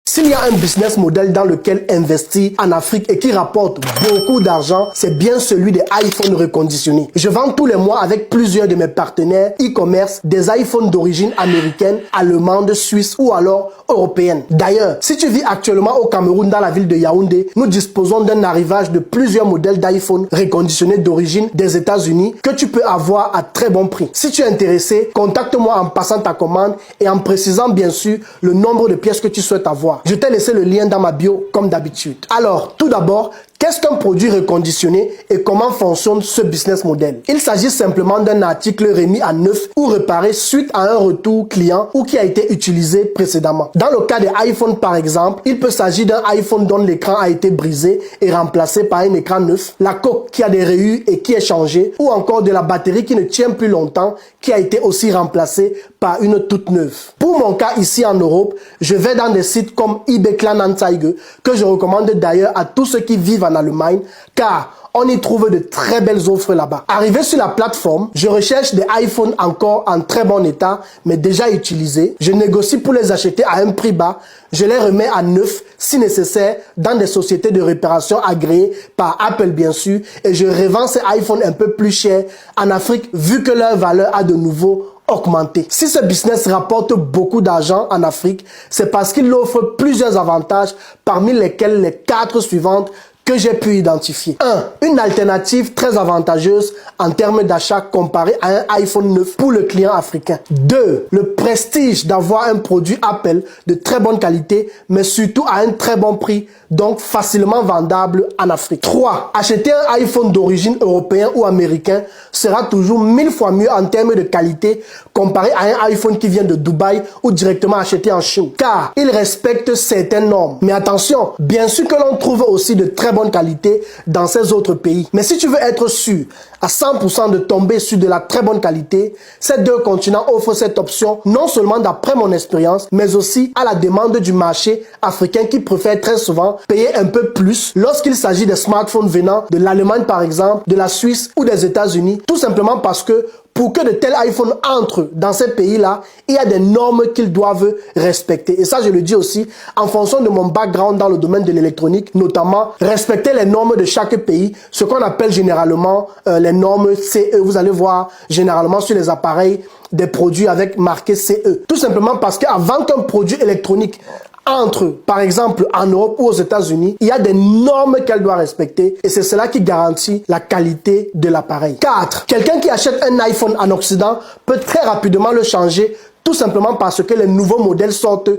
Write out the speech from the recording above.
S'il y a un business model dans lequel investir en Afrique et qui rapporte beaucoup d'argent, c'est bien celui des iPhones reconditionnés. Je vends tous les mois avec plusieurs de mes partenaires e-commerce des iPhones d'origine américaine, allemande, suisse ou alors européenne. D'ailleurs, si tu vis actuellement au Cameroun dans la ville de Yaoundé, nous disposons d'un arrivage de plusieurs modèles d'iPhone reconditionnés d'origine des États-Unis que tu peux avoir à très bon prix. Si tu es intéressé, contacte-moi en passant ta commande et en précisant bien sûr le nombre de pièces que tu souhaites avoir. Je t'ai laissé le lien dans ma bio comme d'habitude. Alors, tout d'abord, qu'est-ce qu'un produit reconditionné et comment fonctionne ce business model? Il s'agit simplement d'un article remis à neuf ou réparé suite à un retour client ou qui a été utilisé précédemment. Dans le cas des iPhones par exemple, il peut s'agir d'un iPhone dont l'écran a été brisé et remplacé par un écran neuf, la coque qui a des rayures et qui est changée ou encore de la batterie qui ne tient plus longtemps qui a été aussi remplacée par une toute neuve. Pour mon cas ici en Europe, je vais dans des sites comme eBay Kleinanzeigen que je recommande d'ailleurs à tous ceux qui vivent en Allemagne car on y trouve de très belles offres là-bas. Arrivé sur la plateforme, je recherche des iPhones encore en très bon état, mais déjà utilisés. Je négocie pour les acheter à un prix bas. Je les remets à neuf, si nécessaire, dans des sociétés de réparation agréées par Apple bien sûr, et je revends ces iPhones un peu plus chers en Afrique vu que leur valeur a de nouveau augmenter. Si ce business rapporte beaucoup d'argent en Afrique, c'est parce qu'il offre plusieurs avantages, parmi lesquels les 4 suivantes que j'ai pu identifier. 1. Une alternative très avantageuse en termes d'achat comparé à un iPhone 9 pour le client africain. 2. Le prestige d'avoir un produit Apple de très bonne qualité, mais surtout à un très bon prix, donc facilement vendable en Afrique. 3. Acheter un iPhone d'origine européen ou américain sera toujours 1000 fois mieux en termes de qualité comparé à un iPhone qui vient de Dubaï ou directement acheté en Chine, car il respecte certaines normes. Mais attention, bien sûr que l'on trouve aussi de très bonne qualité dans ces autres pays. Mais si tu veux être sûr à 100% de tomber sur de la très bonne qualité, ces deux continents offrent cette option non seulement d'après mon expérience, mais aussi à la demande du marché africain qui préfère très souvent payer un peu plus lorsqu'il s'agit des smartphones venant de l'Allemagne par exemple, de la Suisse ou des États-Unis, tout simplement parce que pour que de tels iPhones entrent dans ces pays-là, il y a des normes qu'ils doivent respecter. Et ça, je le dis aussi en fonction de mon background dans le domaine de l'électronique, notamment respecter les normes de chaque pays, ce qu'on appelle généralement les normes CE. Vous allez voir généralement sur les appareils des produits avec marqué CE. Tout simplement parce qu'avant qu'un produit électronique entre, par exemple, en Europe ou aux États-Unis, il y a des normes qu'elle doit respecter et c'est cela qui garantit la qualité de l'appareil. 4. Quelqu'un qui achète un iPhone en Occident peut très rapidement le changer tout simplement parce que les nouveaux modèles sortent